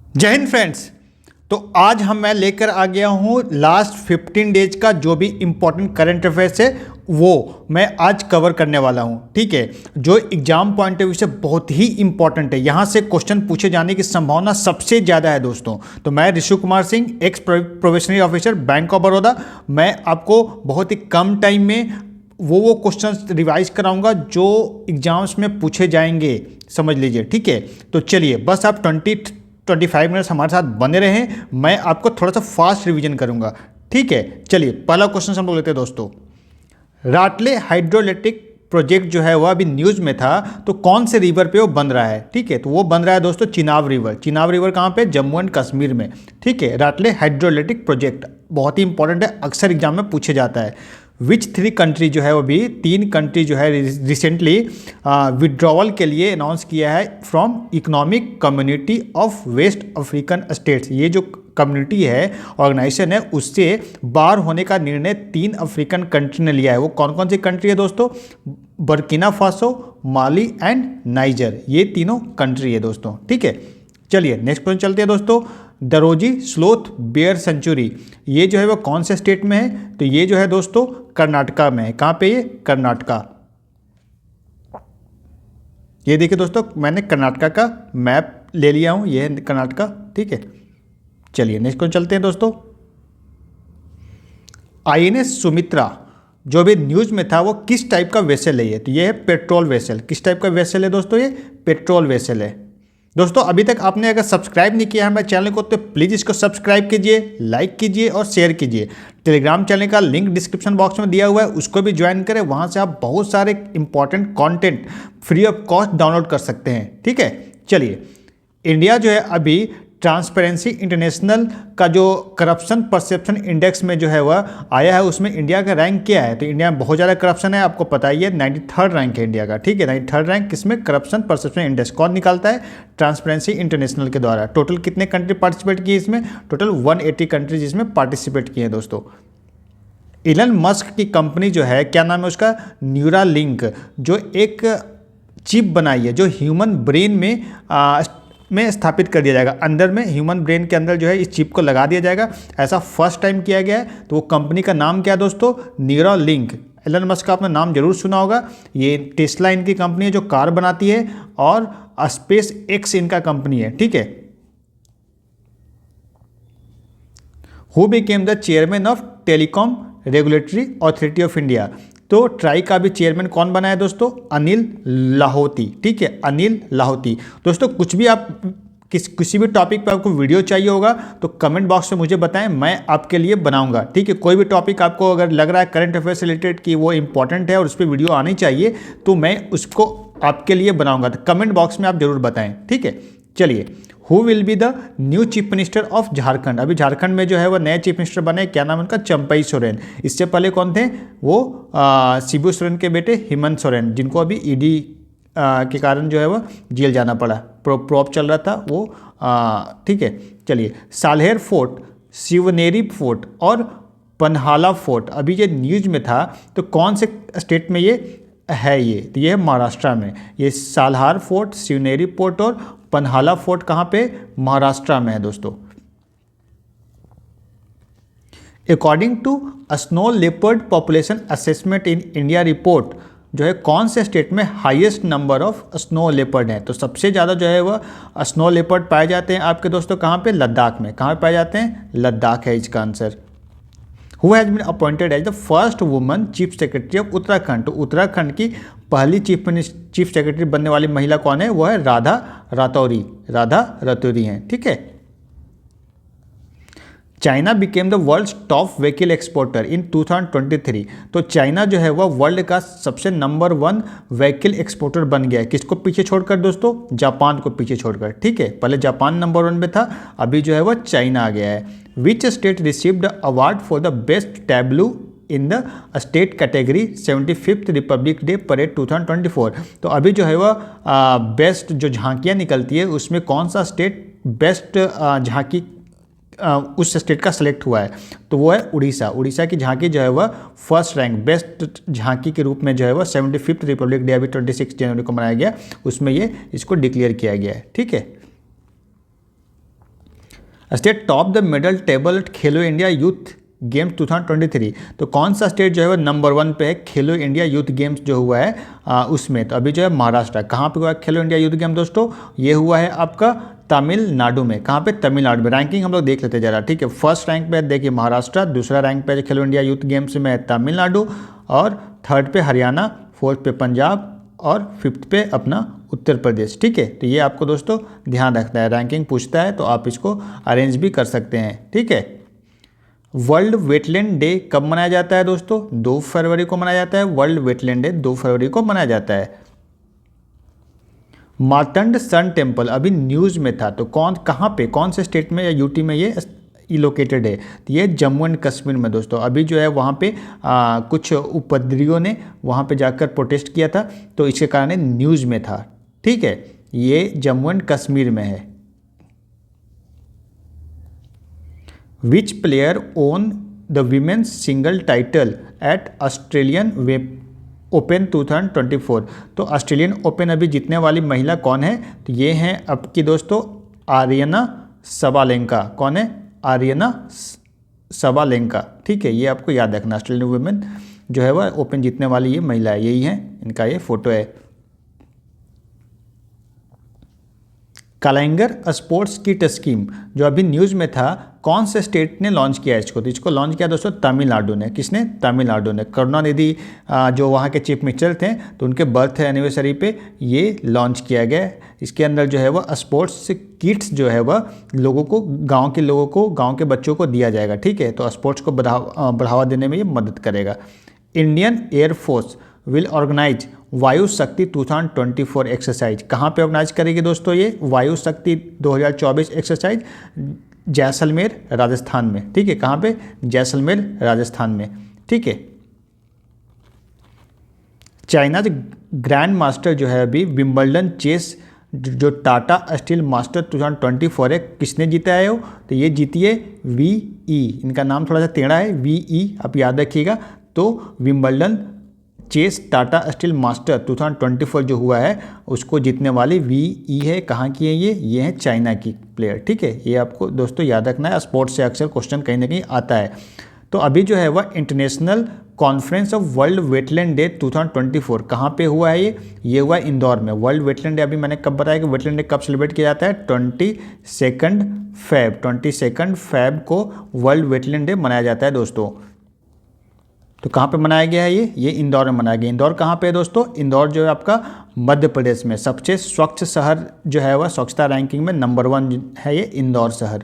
जय हिंद फ्रेंड्स। तो आज मैं लेकर आ गया हूँ लास्ट 15 डेज का जो भी इम्पोर्टेंट करंट अफेयर्स है वो मैं आज कवर करने वाला हूँ। ठीक है, जो एग्जाम पॉइंट ऑफ व्यू से बहुत ही इंपॉर्टेंट है, यहाँ से क्वेश्चन पूछे जाने की संभावना सबसे ज़्यादा है दोस्तों। तो मैं Rishu Kumar Singh, x probationary officer, bank of Baroda, मैं आपको बहुत ही कम टाइम में वो क्वेश्चंस रिवाइज कराऊंगा जो एग्जाम्स में पूछे जाएंगे, समझ लीजिए। ठीक है, तो चलिए बस आप 25 मिनट्स हमारे साथ बने रहें, मैं आपको थोड़ा सा फास्ट रिवीजन करूंगा। ठीक है, चलिए पहला क्वेश्चन हम लोग लेते हैं दोस्तों। राटले हाइड्रोइलेक्ट्रिक प्रोजेक्ट जो है वह अभी न्यूज़ में था, तो कौन से रिवर पे वो बन रहा है? ठीक है, तो वो बन रहा है दोस्तों चिनाब रिवर। चिनाब रिवर कहाँ पे? जम्मू एंड कश्मीर में। ठीक है, राटले हाइड्रोइलेक्ट्रिक प्रोजेक्ट बहुत ही इंपॉर्टेंट है, अक्सर एग्जाम में पूछे जाता है। विच 3 कंट्री जो है वो भी 3 कंट्री जो है रिसेंटली विड्रॉवल के लिए अनाउंस किया है from economic community of west African states. ये जो कम्युनिटी है, ऑर्गेनाइजेशन है, उससे बाहर होने का निर्णय 3 अफ्रीकन कंट्री ने लिया है। वो कौन कौन सी कंट्री है दोस्तों? Burkina Faso, Mali and niger, ये तीनों कंट्री है दोस्तों। ठीक है, चलिए नेक्स्ट क्वेश्चन चलते हैं दोस्तों। दरोजी स्लोथ बेयर सेंचुरी, ये जो है वो कौन से स्टेट में है? तो ये जो है दोस्तों कर्नाटका में है। कहाँ पे? ये कर्नाटका। ये देखिए दोस्तों, मैंने कर्नाटका का मैप ले लिया हूँ, ये है कर्नाटका। ठीक है, चलिए नेक्स्ट क्वेश्चन चलते हैं दोस्तों। आईएनएस सुमित्रा जो भी न्यूज़ में था वो किस टाइप का वेसल है? ये तो ये है पेट्रोल वेसल। किस टाइप का वेसल है दोस्तों? ये पेट्रोल वेसल है दोस्तों। अभी तक आपने अगर सब्सक्राइब नहीं किया है हमारे चैनल को तो प्लीज़ इसको सब्सक्राइब कीजिए, लाइक कीजिए और शेयर कीजिए। टेलीग्राम चैनल का लिंक डिस्क्रिप्शन बॉक्स में दिया हुआ है, उसको भी ज्वाइन करें। वहाँ से आप बहुत सारे important content free of cost download कर सकते हैं। ठीक है, चलिए इंडिया जो है अभी ट्रांसपेरेंसी इंटरनेशनल का जो करप्शन परसेप्शन इंडेक्स में जो है वह आया है, उसमें इंडिया का रैंक क्या है? तो इंडिया में बहुत ज़्यादा करप्शन है, आपको पता ही है। 93rd रैंक है इंडिया का। ठीक है, 93rd रैंक किसमें? Corruption perception index. कौन निकालता है? ट्रांसपेरेंसी इंटरनेशनल के द्वारा। टोटल कितने कंट्री पार्टिसिपेट किए इसमें? टोटल 180 कंट्रीज इसमें पार्टिसिपेट किए हैं दोस्तों। इलन मस्क की कंपनी जो है, क्या नाम है उसका? न्यूरालिंक, जो एक चिप बनाई है जो ह्यूमन ब्रेन में स्थापित कर दिया जाएगा। अंदर में ह्यूमन ब्रेन के अंदर जो है इस चिप को लगा दिया जाएगा, ऐसा फर्स्ट टाइम किया गया है। तो वो कंपनी का नाम क्या है दोस्तों? न्यूरालिंक। एलन मस्क का आपने नाम जरूर सुना होगा। ये टेस्ला इनकी कंपनी है जो कार बनाती है, और स्पेस एक्स इनका कंपनी है। ठीक है, who became the chairman of telecom regulatory authority of India? तो ट्राई का भी चेयरमैन कौन बना है दोस्तों? अनिल लाहोटी। ठीक है, अनिल लाहोटी। दोस्तों कुछ भी आप किसी भी टॉपिक पर आपको वीडियो चाहिए होगा तो कमेंट बॉक्स में मुझे बताएं, मैं आपके लिए बनाऊंगा। ठीक है, कोई भी टॉपिक आपको अगर लग रहा है करंट अफेयर से रिलेटेड कि वो इंपॉर्टेंट है और उस पर वीडियो आनी चाहिए, तो मैं उसको आपके लिए बनाऊंगा। तो कमेंट बॉक्स में आप जरूर बताएं। ठीक है, चलिए who will be the new chief minister of Jharkhand? अभी झारखंड में जो है वो नए चीफ मिनिस्टर बने, क्या नाम है उनका? चंपई सोरेन। इससे पहले कौन थे? वो शिबू सोरेन के बेटे हेमंत सोरेन, जिनको अभी ईडी के कारण जो है वो जेल जाना पड़ा। प्रॉप चल रहा था वो। ठीक है, चलिए साल्हेर फोर्ट, शिवनेरी फोर्ट और पन्हाला फोर्ट अभी ये न्यूज में था, तो कौन से स्टेट में ये है? तो ये है महाराष्ट्र में। ये साल्हार फोर्ट, शिवनेरी फोर्ट और पन्हाला फोर्ट कहाँ पे? महाराष्ट्र में है दोस्तों। According to snow leopard population assessment in India report, जो है कौन से स्टेट में highest number of snow leopard है? तो सबसे ज़्यादा जो है वह स्नो लेपर्ड पाए जाते हैं आपके दोस्तों कहाँ पे? लद्दाख में। कहाँ पाए जाते हैं? लद्दाख है इसका answer. Who has been appointed as the first woman chief secretary of Uttarakhand? तो उत्तराखंड की पहली चीफ सेक्रेटरी बनने वाली महिला कौन है? वो है राधा रातौरी। राधा रातौरी हैं। ठीक है, China became the world's top vehicle exporter in 2023। तो चाइना जो है वह वर्ल्ड का सबसे नंबर 1 व्हीकल एक्सपोर्टर बन गया है। किसको पीछे छोड़कर दोस्तों? जापान को पीछे छोड़कर। ठीक है, पहले जापान नंबर 1 में था, अभी जो है वह चाइना आ गया है। Which state received award for the best tableau in the state category 75th Republic day parade 2024? तो अभी जो है वह बेस्ट जो झांकियाँ निकलती है उसमें कौन सा स्टेट बेस्ट झांकी उस स्टेट का सिलेक्ट हुआ है? तो वो है उड़ीसा। उड़ीसा की झांकी जो है वह फर्स्ट रैंक बेस्ट झांकी के रूप में जो है वह 75th रिपब्लिक डे अभी 26 जनवरी को मनाया गया, उसमें ये इसको डिक्लेयर किया गया है। ठीक है, state top the medal table at Khelo India youth games 2023। तो कौन सा स्टेट जो है वो नंबर 1 पे है खेलो इंडिया यूथ गेम्स जो हुआ है उसमें? तो अभी जो है महाराष्ट्र। कहाँ पे हुआ है खेलो इंडिया यूथ गेम दोस्तों? ये हुआ है आपका तमिलनाडु में। कहाँ पे? तमिलनाडु में। रैंकिंग हम लोग देख लेते जरा, ठीक है। फर्स्ट रैंक पे देखिए महाराष्ट्र, दूसरा रैंक पे खेलो इंडिया यूथ गेम्स में है तमिलनाडु, और थर्ड पे हरियाणा, फोर्थ पे पंजाब, और फिफ्थ पे अपना उत्तर प्रदेश, ठीक है। तो ये आपको दोस्तों ध्यान रखना है, रैंकिंग पूछता है तो आप इसको अरेंज भी कर सकते हैं, ठीक है। वर्ल्ड वेटलैंड डे कब मनाया जाता है दोस्तों? 2 फरवरी को मनाया जाता है। वर्ल्ड वेटलैंड डे 2 फरवरी को मनाया जाता है। मार्तंड सन टेम्पल अभी न्यूज़ में था, तो कहाँ पे, कौन से स्टेट में या यूटी में ये लोकेटेड है? तो ये जम्मू एंड कश्मीर में दोस्तों। अभी जो है वहाँ पे कुछ उपद्रवियों ने वहाँ पे जाकर प्रोटेस्ट किया था, तो इसके कारण न्यूज़ में था, ठीक है। ये जम्मू एंड कश्मीर में है। विच player own the women's single title at Australian open 2024? तो ऑस्ट्रेलियन ओपन अभी जीतने वाली महिला कौन है? तो ये हैं आपकी दोस्तों आर्यना सबालेंका। कौन है? आर्यना सबालेंका, ठीक है। ये आपको याद रखना, ऑस्ट्रेलियन वुमेन जो है वह ओपन जीतने वाली ये महिला है, यही है, इनका ये फोटो है। कलाइंगर स्पोर्ट्स किट स्कीम जो अभी न्यूज़ में था, कौन से स्टेट ने लॉन्च किया है इसको? तो इसको लॉन्च किया दोस्तों तमिलनाडु ने। किसने? तमिलनाडु ने। करुणानिधि जो वहाँ के चीफ मिनिस्टर थे, तो उनके बर्थ एनिवर्सरी पे ये लॉन्च किया गया। इसके अंदर जो है वह स्पोर्ट्स किट्स जो है वह लोगों को, गाँव के लोगों को, गाँव के बच्चों को दिया जाएगा, ठीक है। तो स्पोर्ट्स को बढ़ावा देने में ये मदद करेगा। इंडियन एयरफोर्स विल ऑर्गेनाइज वायु शक्ति 2024 एक्सरसाइज। कहाँ पे ऑर्गेनाइज करेगी दोस्तों ये वायु शक्ति 2024 एक्सरसाइज? जैसलमेर राजस्थान में, ठीक है। कहाँ पे? जैसलमेर राजस्थान में, ठीक है। चाइना ग्रैंड मास्टर जो है अभी विंबलडन चेस जो टाटा स्टील मास्टर 2024 है, किसने जीता है वो? तो ये जीती है VE। इनका नाम थोड़ा सा टेढ़ा है, VE, आप याद रखिएगा। तो Wimbledon chess Tata steel master 2024 जो हुआ है उसको जीतने वाली VE है। कहाँ की है ये है चाइना की प्लेयर, ठीक है। ये आपको दोस्तों याद रखना है, स्पोर्ट्स से अक्सर क्वेश्चन कहीं ना कहीं आता है। तो अभी जो है वह international conference of world wetland day 2024 कहाँ पे हुआ है? ये हुआ इंदौर में। वर्ल्ड वेटलैंड डे अभी मैंने कब बताया कि वेटलैंड डे कब सेलिब्रेट किया जाता है? 22 फेब को वर्ल्ड वेटलैंड डे मनाया जाता है दोस्तों। तो कहाँ पे मनाया गया है ये इंदौर में मनाया गया। इंदौर कहाँ पे है दोस्तों? इंदौर जो है आपका मध्य प्रदेश में। सबसे स्वच्छ शहर जो है वह स्वच्छता रैंकिंग में नंबर 1 है ये इंदौर शहर।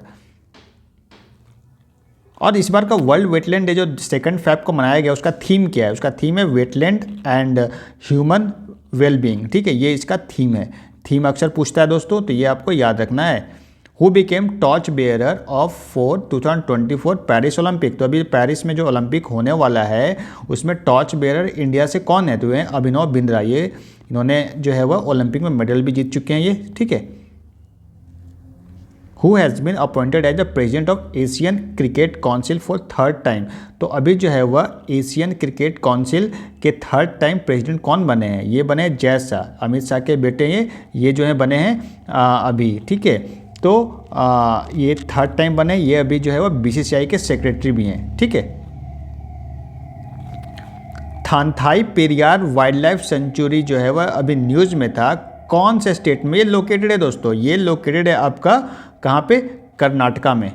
और इस बार का वर्ल्ड वेटलैंड डे जो 2 फेब को मनाया गया, उसका थीम क्या है? उसका थीम है वेटलैंड एंड ह्यूमन वेलबींग, ठीक है। ये इसका थीम है। थीम अक्सर पूछता है दोस्तों, तो ये आपको याद रखना है। Who became torch bearer of 2024 Paris Olympic? तो अभी पेरिस में जो ओलंपिक होने वाला है उसमें टॉर्च बेयरर इंडिया से कौन है? तो ये अभिनव बिंद्रा। ये इन्होंने जो है वह ओलंपिक में मेडल भी जीत चुके हैं ये, ठीक है। Who has been appointed as the president of Asian cricket council for 3rd time? तो अभी जो है वह एशियन क्रिकेट काउंसिल के 3rd टाइम प्रेसिडेंट कौन बने हैं? ये बने जय शाह, अमित शाह के बेटे ये जो है बने हैं अभी, ठीक है। तो ये 3rd टाइम बने। ये अभी जो है वह BCCI के सेक्रेटरी भी हैं, ठीक है। थानथाई पेरियार वाइल्ड लाइफ सेंचुरी जो है वह अभी न्यूज़ में था, कौन से स्टेट में ये लोकेटेड है दोस्तों? ये लोकेटेड है आपका कहाँ पे? कर्नाटका में।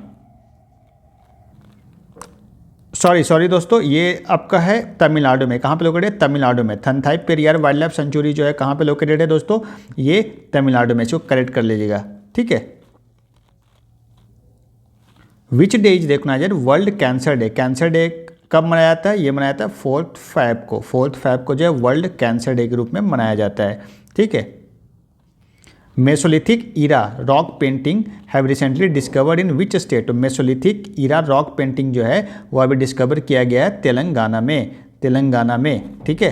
सॉरी दोस्तों, ये आपका है तमिलनाडु में। कहाँ पे लोकेटेड है? तमिलनाडु में। थानथाई पेरियार वाइल्ड लाइफ सेंचुरी जो है कहाँ पे लोकेटेड है दोस्तों? ये तमिलनाडु में। इसको करेक्ट कर लीजिएगा, ठीक है। Which day is recognised world cancer day? Cancer day कब मनाया जाता है? ये मनाया जाता है 4 फेब को। 4 फेब को जो है वर्ल्ड कैंसर डे के रूप में मनाया जाता है, ठीक है। Mesolithic era rock painting have recently discovered in which state? Mesolithic era rock painting जो है वो अभी डिस्कवर किया गया है तेलंगाना में, ठीक है।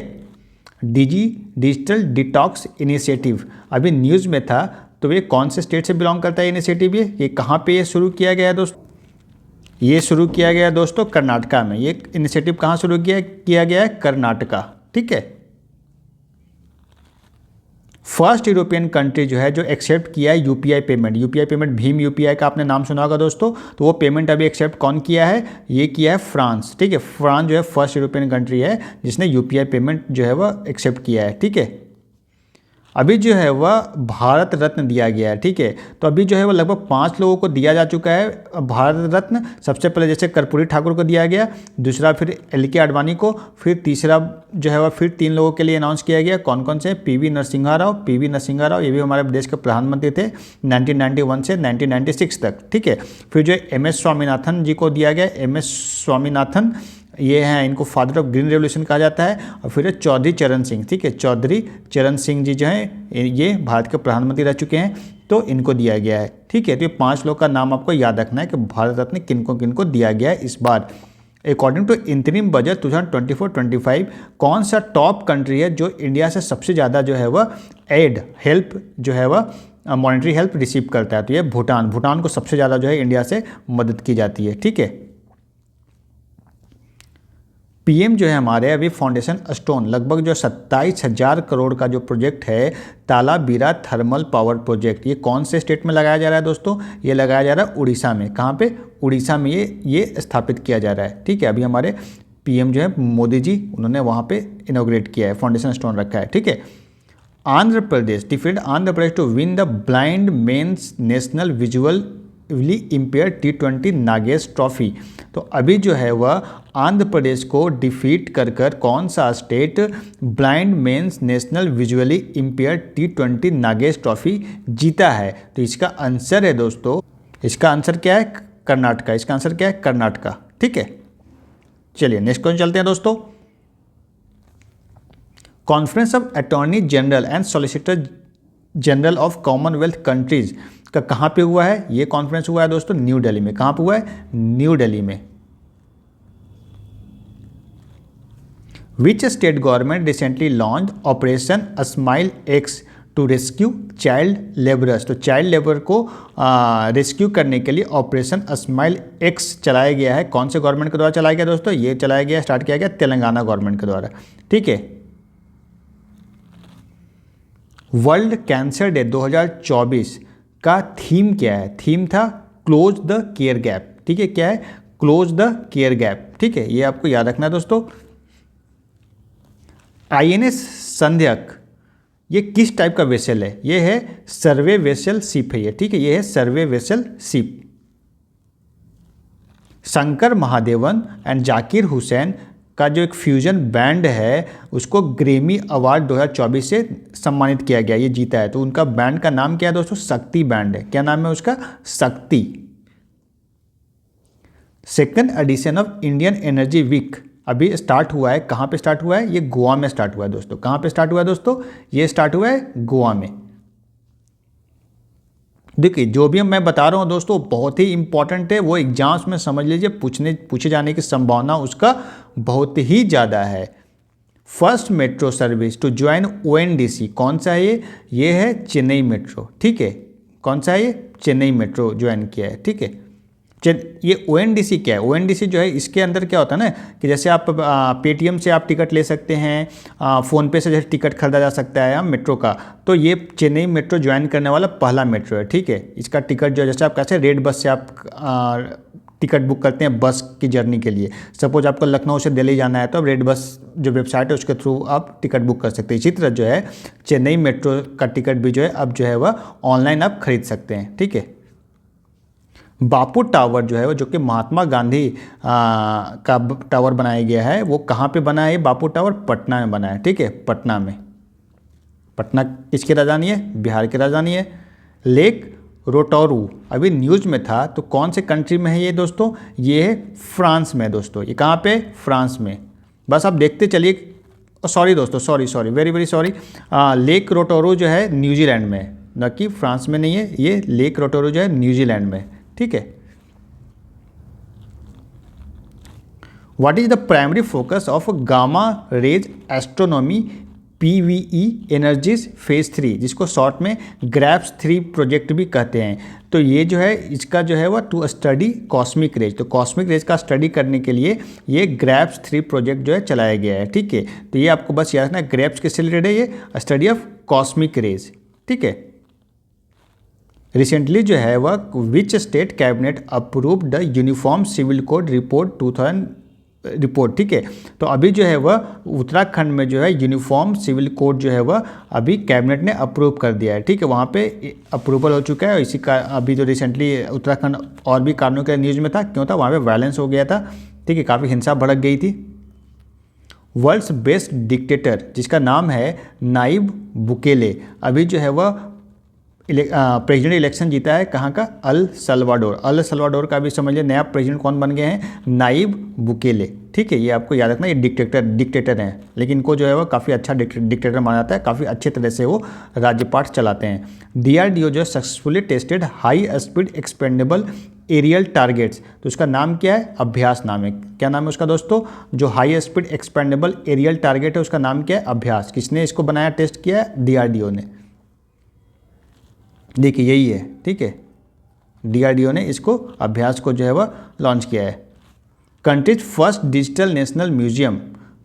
डिजिटल डिटॉक्स इनिशिएटिव अभी न्यूज़ में था, तो ये कौन से स्टेट से बिलोंग करता है इनिशिएटिव? ये कहाँ पे ये शुरू किया गया है दोस्तों? ये शुरू किया गया दोस्तों कर्नाटका में। ये इनिशिएटिव कहाँ शुरू किया गया है? कर्नाटका, ठीक है। फर्स्ट यूरोपियन कंट्री जो है जो एक्सेप्ट किया है UPI payment. UPI payment Bhim UPI का आपने नाम सुना होगा दोस्तों। तो वो पेमेंट अभी एक्सेप्ट कौन किया है? ये किया है फ्रांस। ठीक है, फ्रांस जो है फर्स्ट यूरोपियन कंट्री है जिसने यूपीआई पेमेंट जो है वह एक्सेप्ट किया है। ठीक है, अभी जो है वह भारत रत्न दिया गया है। ठीक है, तो अभी जो है वह लगभग 5 लोगों को दिया जा चुका है भारत रत्न। सबसे पहले जैसे कर्पूरी ठाकुर को दिया गया, दूसरा फिर एल.के. आडवाणी को, फिर तीसरा जो है वह फिर 3 लोगों के लिए अनाउंस किया गया। कौन कौन से? पीवी नरसिम्हा राव, ये भी हमारे देश के प्रधानमंत्री थे 1991 से 1996 तक। ठीक है, फिर जो एम.एस. स्वामीनाथन जी को दिया गया। एम.एस. स्वामीनाथन ये हैं, इनको फादर ऑफ ग्रीन रेवोल्यूशन कहा जाता है। और फिर चौधरी चरण सिंह। ठीक है, चौधरी चरण सिंह जी जो हैं ये भारत के प्रधानमंत्री रह चुके हैं, तो इनको दिया गया है। ठीक है, तो ये 5 लोग का नाम आपको याद रखना है कि भारत रत्न किनको किनको दिया गया है इस बार। अकॉर्डिंग टू इंतरिम बजट 2024-25 कौन सा टॉप कंट्री है जो इंडिया से सबसे ज़्यादा जो है वह एड हेल्प जो है वह मॉनेटरी हेल्प रिसीव करता है? तो ये भूटान। भूटान को सबसे ज़्यादा जो है इंडिया से मदद की जाती है। ठीक है, पीएम जो है हमारे अभी फाउंडेशन स्टोन लगभग जो 27,000 करोड़ का जो प्रोजेक्ट है तालाबीरा थर्मल पावर प्रोजेक्ट, ये कौन से स्टेट में लगाया जा रहा है दोस्तों? ये लगाया जा रहा है उड़ीसा में। कहाँ पे? उड़ीसा में ये स्थापित किया जा रहा है। ठीक है, अभी हमारे पीएम जो है मोदी जी उन्होंने वहाँ पे इनॉग्रेट किया है, फाउंडेशन स्टोन रखा है। ठीक है, Andhra Pradesh defeated Andhra Pradesh to win the blind men's national visually impaired T20 Nagesh trophy. तो अभी जो है वह आंध्र प्रदेश को डिफीट कर कर कौन सा state blind men's national visually impaired T20 Nagesh trophy जीता है? तो इसका आंसर है दोस्तों, इसका आंसर क्या है? कर्नाटका। इसका आंसर क्या है? कर्नाटका। ठीक है, चलिए नेक्स्ट क्वेश्चन चलते हैं दोस्तों। Conference of attorney general and solicitor general of Commonwealth countries का कहाँ पे हुआ है? ये कॉन्फ्रेंस हुआ है दोस्तों न्यू दिल्ली में। कहाँ पे हुआ है? न्यू दिल्ली में। Which state government recently launch operation smile X to rescue child labourers? तो चाइल्ड लेबर को रेस्क्यू करने के लिए ऑपरेशन स्माइल एक्स चलाया गया है। कौन से गवर्नमेंट के द्वारा चलाया गया दोस्तों? ये चलाया गया, स्टार्ट किया गया तेलंगाना गवर्नमेंट के द्वारा। ठीक है, वर्ल्ड कैंसर डे 2024 का थीम क्या है? थीम था क्लोज द केयर गैप। ठीक है, क्या है? Close the care gap. ठीक है, ये आपको याद रखना है दोस्तों। INS संध्यक ये किस टाइप का वेसल है? ये है सर्वे वेसल शिप है ये। ठीक है, ये है survey vessel ship. Shankar Mahadevan and Zakir Hussain का जो एक फ्यूजन बैंड है उसको ग्रेमी अवार्ड 2024 से सम्मानित किया गया, ये जीता है। तो उनका बैंड का नाम क्या है दोस्तों? शक्ति बैंड है। क्या नाम है उसका? Shakti. Second edition of Indian energy week अभी स्टार्ट हुआ है। कहाँ पे स्टार्ट हुआ है? ये गोवा में स्टार्ट हुआ है दोस्तों। कहाँ पे स्टार्ट हुआ है दोस्तों? ये स्टार्ट हुआ है गोवा में। देखिए जो भी मैं बता रहा हूँ दोस्तों बहुत ही इंपॉर्टेंट है, वो एग्जाम्स में समझ लीजिए पूछे जाने की संभावना उसका बहुत ही ज़्यादा है। First metro service to join ONDC कौन सा है? ये है चेन्नई मेट्रो। ठीक है, कौन सा है ये? चेन्नई मेट्रो ज्वाइन किया है। ठीक है, ये ONDC क्या है? ONDC जो है इसके अंदर क्या होता है ना कि जैसे आप पेटीएम से आप टिकट ले सकते हैं, फ़ोनपे से जैसे टिकट खरीदा जा सकता है मेट्रो का, तो ये चेन्नई मेट्रो ज्वाइन करने वाला पहला मेट्रो है। ठीक है, इसका टिकट जो है जैसे आप कैसे रेड बस से आप टिकट बुक करते हैं बस की जर्नी के लिए, सपोज आपको लखनऊ से दिल्ली जाना है तो अब रेड बस जो वेबसाइट है उसके थ्रू आप टिकट बुक कर सकते हैं। इसी तरह जो है चेन्नई मेट्रो का टिकट भी जो है अब जो है वह ऑनलाइन आप खरीद सकते हैं। ठीक है, बापू टावर जो है वो जो कि महात्मा गांधी का टावर बनाया गया है, वो कहाँ पे बना है? बापू टावर पटना में बना है। ठीक है, पटना में। पटना किसकी राजधानी है? बिहार की राजधानी है। लेक रोटोरू अभी न्यूज़ में था, तो कौन से कंट्री में है ये दोस्तों? ये है फ्रांस में दोस्तों। ये कहाँ पे? फ्रांस में। बस आप देखते चलिए। सॉरी दोस्तों, sorry very very sorry. Lake Rotorua जो है न्यूजीलैंड में, न कि फ्रांस में नहीं है। ये लेक रोटोरू जो है न्यूजीलैंड में। ठीक है, what is the primary focus of gamma rays astronomy PVE energies phase 3, जिसको शॉर्ट में ग्रैप्स 3 प्रोजेक्ट भी कहते हैं। तो ये जो है इसका जो है वह टू स्टडी कॉस्मिक रेज, तो कॉस्मिक रेज का स्टडी करने के लिए ये ग्रैप्स 3 प्रोजेक्ट जो है चलाया गया है। ठीक है, तो ये आपको बस याद रखना, ग्रैप्स किससे रिलेटेड है, ये स्टडी ऑफ कॉस्मिक रेज। ठीक है, रिसेंटली जो है वह which state cabinet approved the uniform civil code report 2000 report. ठीक है, तो अभी जो है वह उत्तराखंड में जो है यूनिफॉर्म सिविल कोड जो है वह अभी कैबिनेट ने अप्रूव कर दिया है। ठीक है, वहाँ पे अप्रूवल हो चुका है। और इसी का अभी जो रिसेंटली उत्तराखंड और भी कारणों के न्यूज़ में था, क्यों था, वहाँ पे वायलेंस हो गया था। ठीक है, काफ़ी हिंसा भड़क गई थी। वर्ल्ड्स बेस्ट डिक्टेटर जिसका नाम है नाइब बुकेले, अभी जो है वह प्रेसिडेंट इलेक्शन जीता है, कहाँ का, अल सल्वाडोर। अल सल्वाडोर का भी समझ लिया नया प्रेसिडेंट कौन बन गए हैं, नाइब बुकेले। ठीक है, ये आपको याद रखना, ये डिक्टेटर हैं, लेकिन इनको जो है वो काफ़ी अच्छा डिक्टेटर माना जाता है, काफ़ी अच्छे तरह से वो राज्यपाठ चलाते हैं। DRDO जो successfully tested high speed expendable aerial targets, तो उसका नाम क्या है, अभ्यास नाम है। क्या नाम है उसका दोस्तों, जो high speed expendable aerial target है उसका नाम क्या है, अभ्यास। किसने इसको बनाया, टेस्ट किया है, DRDO ने। देखिए यही है। ठीक है, DRDO ने इसको अभ्यास को जो है वह लॉन्च किया है। Countries first digital national museum,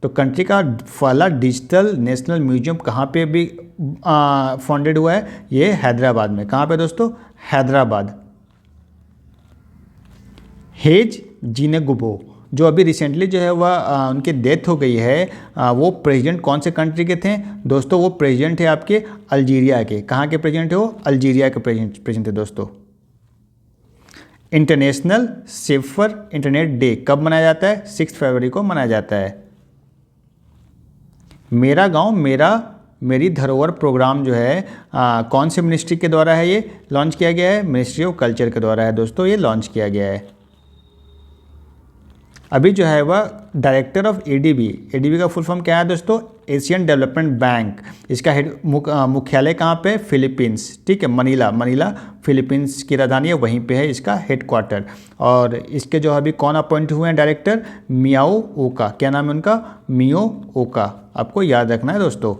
तो कंट्री का पहला डिजिटल नेशनल म्यूजियम कहाँ पे भी फाउंडेड हुआ है, ये हैदराबाद में। कहाँ पे दोस्तों, हैदराबाद। हेज जिनेगुबो जो अभी रिसेंटली जो है वह उनकी डेथ हो गई है, वो प्रेसिडेंट कौन से कंट्री के थे दोस्तों, वो प्रेसिडेंट है आपके अल्जीरिया के। कहाँ के प्रेसिडेंट है वो, अल्जीरिया के प्रेसिडेंट थे दोस्तों। इंटरनेशनल सेफर इंटरनेट डे कब मनाया जाता है, 6 फरवरी को मनाया जाता है। मेरा गांव मेरी धरोहर प्रोग्राम जो है कौन से मिनिस्ट्री के द्वारा है ये लॉन्च किया गया है, मिनिस्ट्री ऑफ कल्चर के द्वारा है दोस्तों, ये लॉन्च किया गया है। अभी जो है वह डायरेक्टर ऑफ ADB का फुल फॉर्म क्या है दोस्तों, एशियन डेवलपमेंट बैंक। इसका हेड मुख्यालय कहाँ पे, फिलीपींस। ठीक है, मनीला फिलीपींस की राजधानी है, वहीं पे है इसका हेडक्वार्टर। और इसके जो अभी कौन अपॉइंट हुए हैं डायरेक्टर, मियाओ ओका। क्या नाम है उनका, मियो ओका, आपको याद रखना है दोस्तों।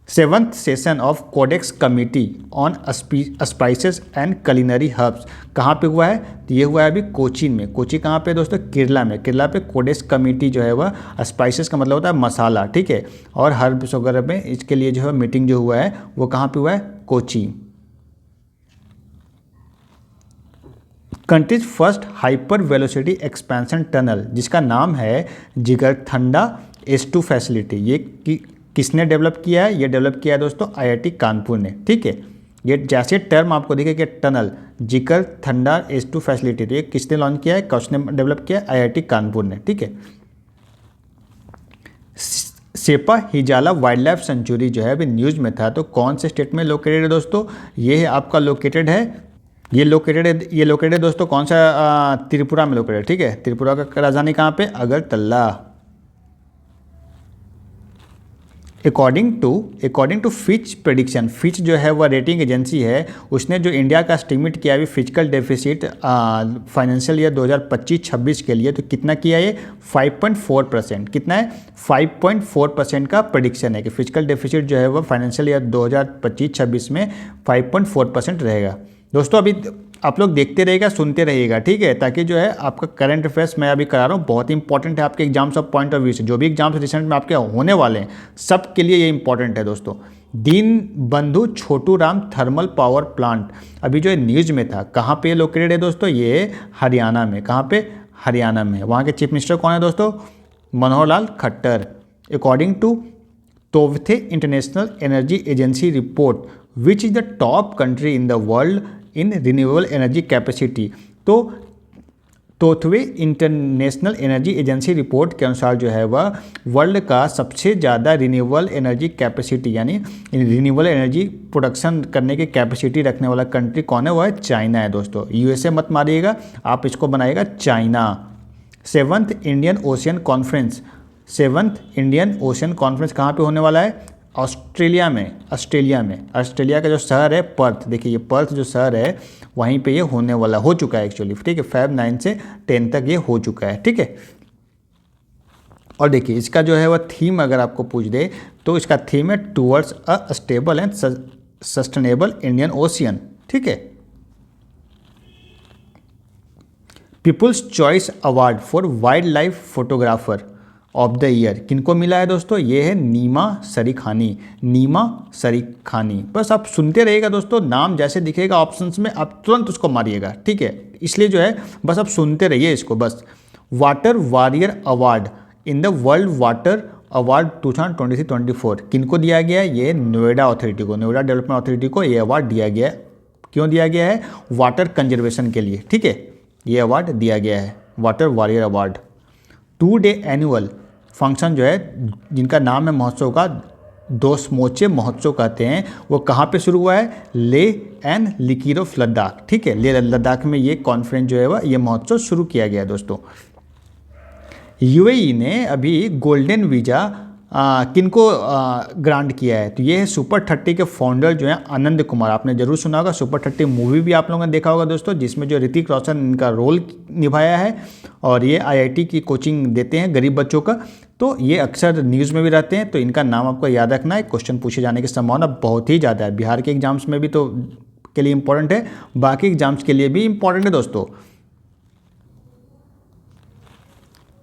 7th session of codex committee on spices and culinary herbs कहाँ पे हुआ है, तो ये हुआ है अभी कोचीन में। कोची कहाँ पे दोस्तों, केरला में। केरला पे कोडेक्स कमिटी जो है वह स्पाइसेस का मतलब होता है मसाला, ठीक है, और हर्ब्स वगैरह में इसके लिए जो है मीटिंग जो हुआ है वो कहाँ पे हुआ है, Kochi. Countries first hyper velocity expansion tunnel जिसका नाम है जिगरथंडा S2 फैसिलिटी, ये किसने डेवलप किया है, ये डेवलप किया है दोस्तों IIT कानपुर ने। ठीक है, ये जैसे टर्म आपको दिखेगा टनल जिगरथंडा S2 फैसिलिटी, तो ये किसने लॉन्च किया है, किसने डेवलप किया है, IIT कानपुर ने। ठीक है, सेपा हिजाला वाइल्ड लाइफ सेंचुरी जो है अभी न्यूज़ में था, तो कौन से स्टेट में लोकेटेड है दोस्तों, ये है आपका लोकेटेड है, ये लोकेटेड है दोस्तों कौन सा, त्रिपुरा में लोकेटेड। ठीक है, त्रिपुरा का राजधानी कहाँ पे, Agartala. According to Fitch prediction, Fitch जो है वह रेटिंग एजेंसी है, उसने जो इंडिया का एस्टिमेट किया है फिजिकल डेफिसिट फाइनेंशियल ईयर 2025-26 के लिए, तो कितना किया ये 5.4%। कितना है, 5.4% का प्रेडिक्शन है कि फिजिकल डेफिसिट जो है वह फाइनेंशियल ईयर 2025-26 में 5.4% रहेगा। दोस्तों अभी आप लोग देखते रहिएगा, सुनते रहिएगा, ठीक है, ताकि जो है आपका करंट अफेयर्स मैं अभी करा रहा हूँ, बहुत इंपॉर्टेंट है आपके exams of point of view से। जो भी एग्जाम्स रिसेंट में आपके होने वाले हैं सब के लिए ये इंपॉर्टेंट है दोस्तों। दीन बंधु Chhotu Ram thermal power plant अभी जो है न्यूज़ में था, कहाँ पे लोकेटेड है दोस्तों, ये हरियाणा में। कहाँ पे, हरियाणा में। वहाँ के चीफ मिनिस्टर कौन है दोस्तों, मनोहर लाल खट्टर। अकॉर्डिंग टू तोवथे international energy agency report which is the top country in the world in renewable energy capacity, तो तोथवे इंटरनेशनल एनर्जी एजेंसी रिपोर्ट के अनुसार जो है वह वर्ल्ड का सबसे ज़्यादा रिन्यूएबल एनर्जी कैपेसिटी यानी रिन्यूएबल एनर्जी प्रोडक्शन करने की कैपेसिटी रखने वाला कंट्री कौन है, वह है चाइना है दोस्तों। USA मत मारिएगा, आप इसको बनाइएगा China. 7th Indian ocean conference, 7th Indian ocean conference कहाँ पे होने वाला है, ऑस्ट्रेलिया में। ऑस्ट्रेलिया का जो शहर है पर्थ, देखिए ये पर्थ जो शहर है वहीं पे ये होने वाला, हो चुका है एक्चुअली, ठीक है, Feb 9 से 10 तक ये हो चुका है। ठीक है, और देखिए इसका जो है वह थीम अगर आपको पूछ दे तो इसका थीम है towards a stable and sustainable Indian ocean. ठीक है। People's choice award for wildlife photographer of the year किनको मिला है दोस्तों? ये है नीमा सरीखानी। नीमा सरीखानी। बस आप सुनते रहिएगा दोस्तों, नाम जैसे दिखेगा ऑप्शंस में आप तुरंत उसको मारिएगा। ठीक है, इसलिए जो है बस आप सुनते रहिए इसको बस। Water warrior award in the world water award 2023-24 किनको दिया गया है? ये नोएडा अथॉरिटी को, नोएडा डेवलपमेंट अथॉरिटी को ये अवार्ड दिया गया है। क्यों दिया गया है? वाटर कंजर्वेशन के लिए। ठीक है, ये अवार्ड दिया गया है, water warrior award. 2 day annual function जो है जिनका नाम है महोत्सव का दोसमोचे महोत्सव कहते हैं, वो कहाँ पे शुरू हुआ है? Leh and Likir of Ladakh. ठीक है, लेह लद्दाख में ये कॉन्फ्रेंस जो है वह ये महोत्सव शुरू किया गया है दोस्तों। यूएई ने अभी गोल्डन वीज़ा किनको ग्रांट किया है? तो ये है सुपर 30 के फाउंडर जो हैं आनंद कुमार। आपने जरूर सुना होगा, सुपर 30 मूवी भी आप लोगों ने देखा होगा दोस्तों, जिसमें जो ऋतिक रोशन इनका रोल निभाया है। और ये आईआईटी की कोचिंग देते हैं गरीब बच्चों का, तो ये अक्सर न्यूज़ में भी रहते हैं। तो इनका नाम आपको याद रखना है, क्वेश्चन पूछे जाने की संभावना बहुत ही ज़्यादा है। बिहार के एग्जाम्स में भी तो के लिए इंपॉर्टेंट है, बाकी एग्जाम्स के लिए भी इंपॉर्टेंट है दोस्तों।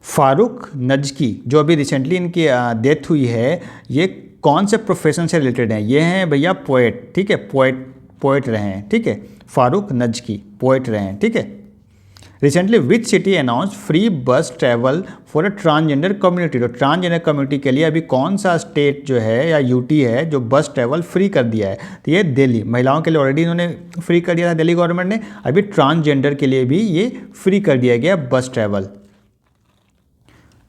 फारूक नजकी जो अभी रिसेंटली इनकी डेथ हुई है, ये कौन से प्रोफेशन से रिलेटेड हैं? ये हैं भैया पोएट। ठीक है, पोएट रहे हैं। ठीक है, फारूक नजकी पोएट रहे हैं। ठीक है। Recently which city announce free bus travel for a transgender community? तो ट्रांसजेंडर कम्युनिटी के लिए अभी कौन सा स्टेट जो है या यूटी है जो बस ट्रैवल फ्री कर दिया है? तो ये दिल्ली। महिलाओं के लिए ऑलरेडी इन्होंने फ्री कर दिया था दिल्ली गवर्नमेंट ने, अभी ट्रांसजेंडर के लिए भी ये फ्री कर दिया गया बस ट्रैवल।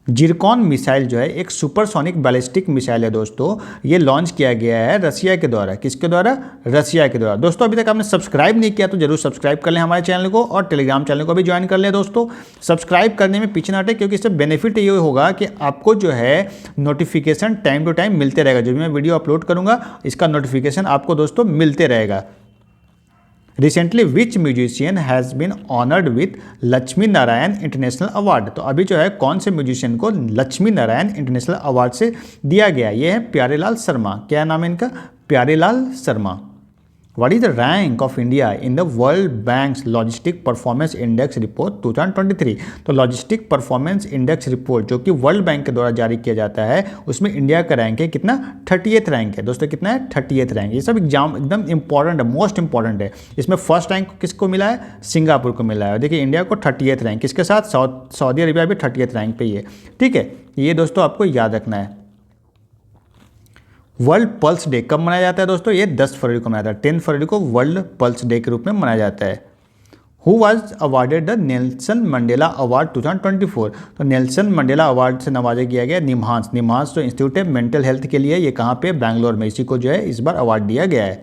जिरकॉन मिसाइल जो है एक सुपरसोनिक बैलिस्टिक मिसाइल है दोस्तों। ये लॉन्च किया गया है रसिया के द्वारा। किसके द्वारा? रसिया के द्वारा। दोस्तों अभी तक आपने सब्सक्राइब नहीं किया तो जरूर सब्सक्राइब कर लें हमारे चैनल को, और टेलीग्राम चैनल को भी ज्वाइन कर लें दोस्तों। सब्सक्राइब करने में पीछे ना हटें, क्योंकि इससे बेनिफिट ये होगा कि आपको जो है नोटिफिकेशन टाइम टू टाइम मिलते रहेगा। जो भी मैं वीडियो अपलोड करूँगा इसका नोटिफिकेशन आपको दोस्तों मिलते रहेगा। Recently which musician has been honoured with Lakshmi Narayan international award? तो अभी जो है कौन से म्यूजिशियन को लक्ष्मी नारायण इंटरनेशनल अवार्ड से दिया गया? ये है प्यारेलाल शर्मा। क्या नाम है इनका? Pyarelal Sharma. What is the rank of India in the World Bank's Logistic Performance Index Report 2023? तो लॉजिस्टिक परफॉर्मेंस इंडेक्स रिपोर्ट जो कि वर्ल्ड बैंक के द्वारा जारी किया जाता है, उसमें इंडिया का रैंक है कितना? 30th रैंक है दोस्तों। कितना है? 30th rank. ये सब एग्जाम एकदम इंपॉर्टेंट है, मोस्ट इंपॉर्टेंट है। इसमें फर्स्ट रैंक किसको मिला है? सिंगापुर को मिला है। देखिए इंडिया को 30th रैंक, किसके साथ? सऊदी अरेबिया भी 30th रैंक पे ही है। ठीक है, ये दोस्तों आपको याद रखना है। वर्ल्ड पल्स डे कब मनाया जाता है दोस्तों? ये 10 फरवरी को मनाया जाता है। 10 फरवरी को वर्ल्ड पल्स डे के रूप में मनाया जाता है। Who was awarded the Nelson Mandela award 2024? तो नेल्सन मंडेला अवार्ड से नवाजा किया गया निम्हांस। निम्हांस जो इंस्टीट्यूट है मेंटल हेल्थ के लिए, ये कहाँ पे? बैंगलोर में। इसी को जो है इस बार अवार्ड दिया गया है।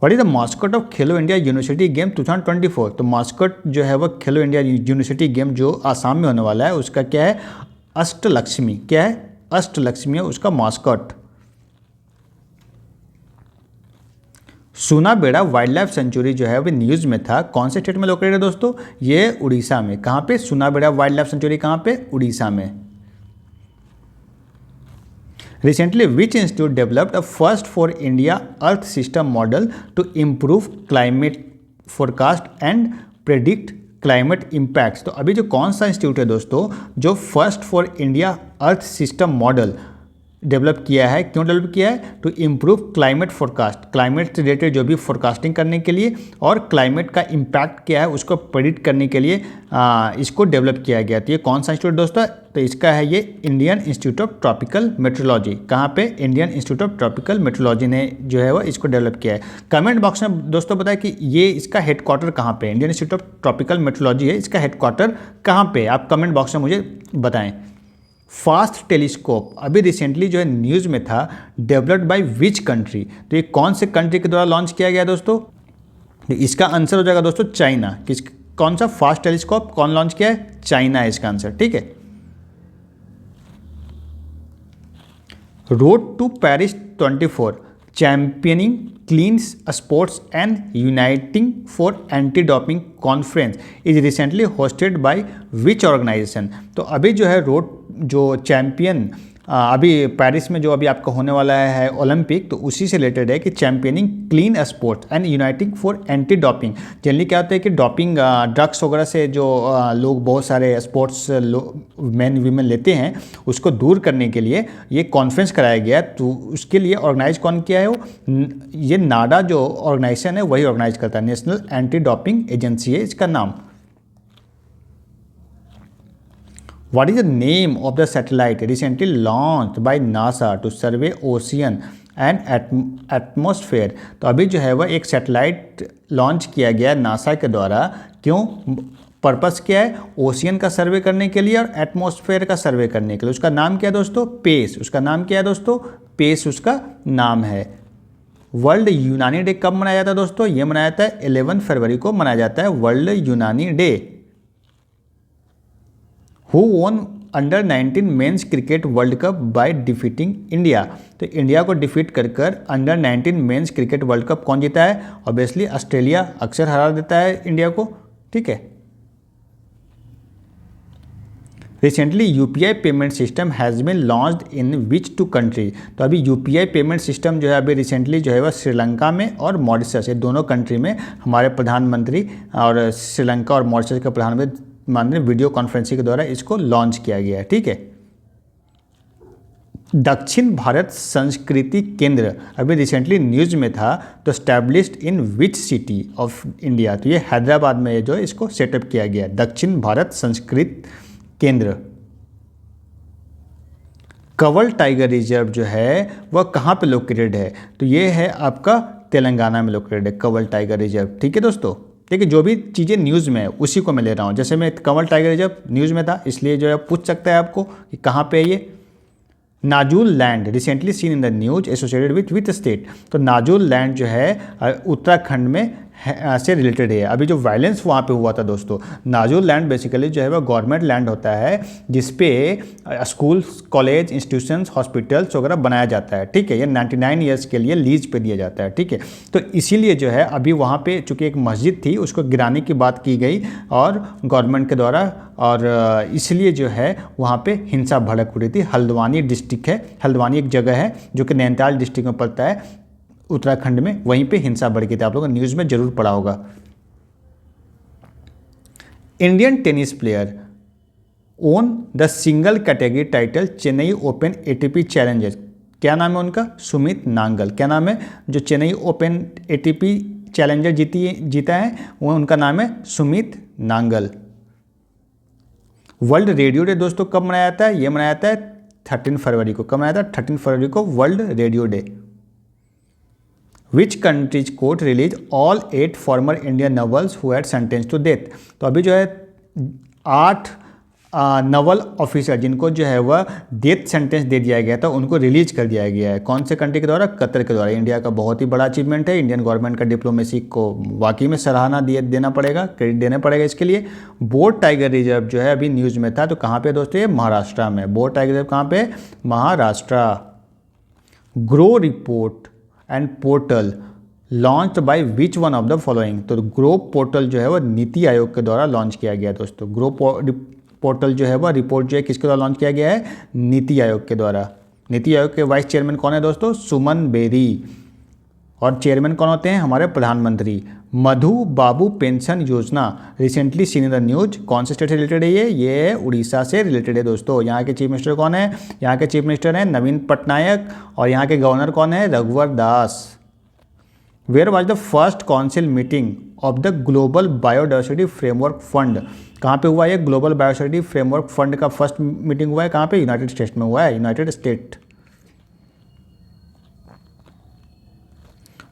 What is the mascot of Khelo India university game 2024? तो मास्कट जो है वह खेलो इंडिया यूनिवर्सिटी गेम जो आसाम में होने वाला है उसका क्या है? अष्टलक्ष्मी। क्या है? अष्टलक्ष्मी है उसका mascot. Sunabeda wild life sanctuary जो है वो न्यूज़ में था, कौन से स्टेट में लोकेटेड है दोस्तों? ये उड़ीसा में। कहाँ पे? सुनाबेड़ा वाइल्ड लाइफ सेंचुरी कहाँ पे? उड़ीसा में। Recently which institute developed a first for India earth system model to improve climate forecast and predict climate impacts? तो अभी जो कौन सा इंस्टीट्यूट है दोस्तों जो first for India earth system model develop किया है? क्यों डेवलप किया है? To improve climate forecast, climate से रिलेटेड जो भी फोरकास्टिंग करने के लिए और क्लाइमेट का इम्पैक्ट क्या है उसको प्रेडिक्ट करने के लिए इसको डेवलप किया गया। तो ये कौन सा इंस्टीट्यूट दोस्तों? तो इसका है ये Indian institute of tropical metrology. कहाँ पे? Indian institute of tropical metrology ने जो है वो इसको डेवलप किया है। कमेंट बॉक्स में दोस्तों बताएं कि ये इसका हेडक्वार्टर कहाँ पे? Indian institute of tropical metrology है, इसका हेडक्वार्टर कहाँ पे? आप कमेंट बॉक्स में मुझे बताएं। फास्ट टेलीस्कोप अभी रिसेंटली जो है न्यूज़ में था, डेवलप्ड बाय विच कंट्री? तो ये कौन से कंट्री के द्वारा लॉन्च किया गया दोस्तों? इसका आंसर हो जाएगा दोस्तों चाइना। कौन सा फास्ट टेलीस्कोप कौन लॉन्च किया है? चाइना है इसका आंसर। ठीक है। Road to Paris 24 championing clean sports and uniting for anti doping conference is recently hosted by which organisation? तो अभी जो है रोड जो चैम्पियन अभी पेरिस में जो अभी आपका होने वाला है ओलंपिक, तो उसी से रिलेटेड है कि championing clean sports and uniting for anti doping. Generally क्या होता है कि डॉपिंग ड्रग्स वगैरह से जो लोग बहुत सारे स्पोर्ट्स मैन वीमेन लेते हैं, उसको दूर करने के लिए ये कॉन्फ्रेंस कराया गया है। तो उसके लिए ऑर्गेनाइज कौन किया है? ये नाडा जो ऑर्गेनाइजेशन है वही ऑर्गेनाइज करता है, नेशनल एंटी डॉपिंग एजेंसी है इसका नाम। What is the name of the satellite recently launched by NASA to survey ocean and atmosphere? तो अभी जो है वह एक सैटेलाइट लॉन्च किया गया नासा के द्वारा। क्यों? पर्पस क्या है? ओशियन का सर्वे करने के लिए और एटमॉस्फेयर का सर्वे करने के लिए। उसका नाम क्या है दोस्तों? पेस। उसका नाम क्या है दोस्तों? पेस उसका नाम है। वर्ल्ड यूनानी डे कब मनाया जाता है दोस्तों? ये मनाया जाता है 11 फरवरी को मनाया जाता है वर्ल्ड यूनानी day. Who won under 19 men's cricket world cup by defeating India? तो इंडिया को डिफीट कर under 19 men's cricket world cup कौन जीता है? ऑब्वियसली ऑस्ट्रेलिया अक्सर हरा देता है इंडिया को, ठीक है। Recently UPI payment system has been launched in which two country? तो अभी यूपीआई पेमेंट सिस्टम जो है अभी रिसेंटली जो है वह श्रीलंका में और मॉरिशस, ये दोनों कंट्री में हमारे प्रधानमंत्री और श्रीलंका और मॉरिशस के प्रधानमंत्री वीडियो कॉन्फ्रेंसिंग के द्वारा इसको लॉन्च किया गया है, ठीक है। दक्षिण भारत संस्कृति केंद्र अभी रिसेंटली न्यूज में था, तो established in which city of India? तो ये हैदराबाद में जो है इसको सेटअप किया गया है, दक्षिण भारत संस्कृत केंद्र। कंवल टाइगर रिजर्व जो है वह कहाँ पे लोकेटेड है? तो ये है आपका तेलंगाना में लोकेटेड है कंवल टाइगर रिजर्व, ठीक है दोस्तों। देखिए जो भी चीज़ें न्यूज़ में है उसी को मैं ले रहा हूँ। जैसे मैं कंवल टाइगर रिजर्व न्यूज़ में था, इसलिए जो है पूछ सकता है आपको कि कहाँ पे है ये। Nazul land recently seen in the news associated with state? तो नाजुल लैंड जो है उत्तराखंड में से रिलेटेड है। अभी जो वायलेंस वहाँ पे हुआ था दोस्तों, नाजुल लैंड बेसिकली जो है वह गवर्नमेंट लैंड होता है जिसपे स्कूल्स, कॉलेज, इंस्टीट्यूशंस, हॉस्पिटल्स वगैरह बनाया जाता है, ठीक है। ये 99 ईयर्स के लिए लीज पे दिया जाता है, ठीक है। तो इसीलिए जो है अभी वहाँ पे चूँकि एक मस्जिद थी उसको गिराने की बात की गई और गवर्नमेंट के द्वारा, और इसलिए जो है वहाँ पे हिंसा भड़क उठी थी। हल्द्वानी डिस्ट्रिक्ट है, हल्द्वानी एक जगह है जो कि नैनीताल डिस्ट्रिक्ट में पड़ता है उत्तराखंड में, वहीं पे हिंसा बढ़ गई थी। आप लोगों ने न्यूज़ में जरूर पढ़ा होगा। Indian tennis player own the single category title Chennai open ATP challenger, क्या नाम है उनका? सुमित नांगल। क्या नाम है? जो चेन्नई ओपन एटीपी चैलेंजर जीता है वो उनका नाम है Sumit Nangal. World radio day दोस्तों कब मनाया जाता है? ये मनाया जाता है 13 फरवरी को। कब मनाया जाता है? 13 फरवरी को world radio day. Which countries court release all 8 former Indian navals who had sentence to death? तो अभी जो है 8 नवल ऑफिसर जिनको जो है वह डेथ सेंटेंस दे दिया गया था उनको रिलीज कर दिया गया है। कौन से कंट्री के द्वारा? कतर के द्वारा। इंडिया का बहुत ही बड़ा अचीवमेंट है। इंडियन गवर्नमेंट का डिप्लोमेसी को वाकई में सराहना देना पड़ेगा, क्रेडिट देना पड़ेगा इसके लिए। बोर टाइगर रिजर्व जो है अभी न्यूज़ में था, तो कहाँ पे दोस्तों? ये महाराष्ट्र में। बोर टाइगर रिजर्व कहाँ पे? Maharashtra. Grow report and portal launch by which one of the following? तो ग्रो पोर्टल जो है वह नीति आयोग के द्वारा लॉन्च किया गया दोस्तों। ग्रो पोर्टल जो है वह रिपोर्ट जो है किसके द्वारा लॉन्च किया गया है? नीति आयोग के द्वारा। नीति आयोग के वाइस चेयरमैन कौन है दोस्तों? सुमन बेरी। और चेयरमैन कौन होते हैं? हमारे प्रधानमंत्री। मधु बाबू पेंशन योजना recently seen in the news, कौन से स्टेट से रिलेटेड है ये उड़ीसा से रिलेटेड है दोस्तों। यहाँ के चीफ मिनिस्टर कौन है? यहाँ के चीफ मिनिस्टर हैं नवीन पटनायक, और यहाँ के गवर्नर कौन है? Raghubar Das. Where was the first council meeting of the global biodiversity framework fund? कहाँ पे हुआ है? ग्लोबल बायोडाइवर्सिटी फ्रेमवर्क फंड का फर्स्ट मीटिंग हुआ है कहाँ पे? यूनाइटेड स्टेट्स में हुआ है, United State.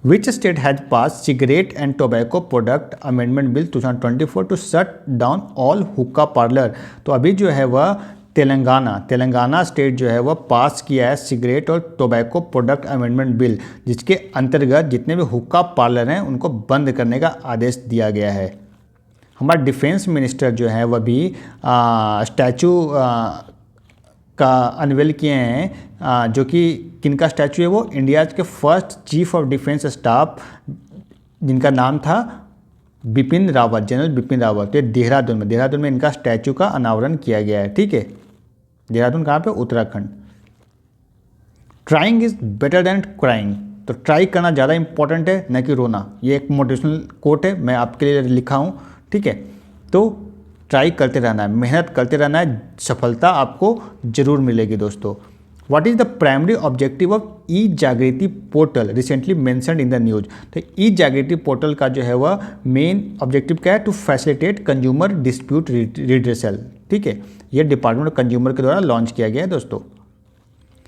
Which state has passed cigarette and tobacco product amendment bill 2024 to shut down all hookah parlor? तो अभी जो है वह तेलंगाना स्टेट जो है वह पास किया है सिगरेट और टोबैको प्रोडक्ट अमेंडमेंट बिल, जिसके अंतर्गत जितने भी हुक्का पार्लर हैं उनको बंद करने का आदेश दिया गया है। हमारा डिफेंस मिनिस्टर जो है वह भी स्टैचू का अनवेल किए हैं, जो कि किनका स्टैचू है? वो इंडिया के first chief of defence staff जिनका नाम था बिपिन रावत, जनरल बिपिन रावत। तो देहरादून में इनका स्टैचू का अनावरण किया गया है, ठीक है। देहरादून कहाँ पे? Uttarakhand. Trying is better than crying, तो ट्राई करना ज़्यादा इंपॉर्टेंट है न कि रोना। ये एक मोटिवेशनल कोट है, मैं आपके लिए लिखा हूँ, ठीक है। तो ट्राई करते रहना है, मेहनत करते रहना है, सफलता आपको जरूर मिलेगी दोस्तों। What is the primary objective of e Jagriti portal recently mentioned in the news? तो ई जागृति पोर्टल का जो है वह मेन ऑब्जेक्टिव क्या है? To facilitate consumer dispute redressal, ठीक है। ये डिपार्टमेंट ऑफ कंज्यूमर के द्वारा लॉन्च किया गया है दोस्तों।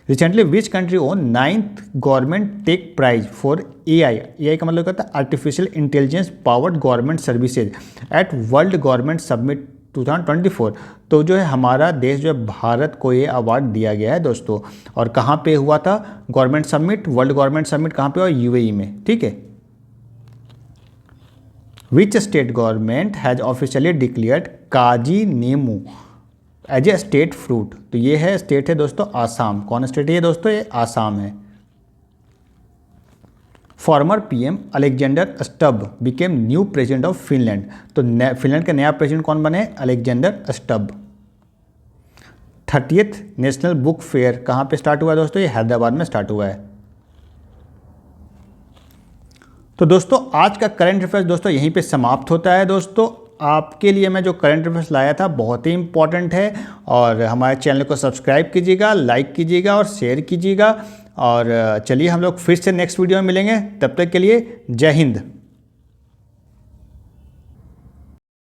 Recently which country won 9th government tech prize for AI का मतलब कहता है artificial intelligence powered government services at world government summit 2024। तो जो है हमारा देश जो है भारत को ये अवार्ड दिया गया है दोस्तों। और कहाँ पे हुआ था government summit? World government summit कहाँ पे हुआ? UAE में, ठीक है। Which state government has officially declared Kaji Nemu as a state fruit? तो ये है स्टेट है दोस्तों आसाम। कौन स्टेट है ये दोस्तों? ये आसाम है। Farmer PM Alexander Stubb became new president of Finland. तो फिनलैंड का नया प्रेसिडेंट कौन बने? Alexander Stubb. 30th national book fair कहाँ पे स्टार्ट हुआ है दोस्तों? ये हैदराबाद में स्टार्ट हुआ है। तो दोस्तों आज का करंट अफेयर्स दोस्तों यहीं पे समाप्त होता है दोस्तों। आपके लिए मैं जो करंट अफेयर्स लाया था बहुत ही इंपॉर्टेंट है, और हमारे चैनल को सब्सक्राइब कीजिएगा, लाइक कीजिएगा और शेयर कीजिएगा। और चलिए हम लोग फिर से नेक्स्ट वीडियो में मिलेंगे, तब तक के लिए जय हिंद।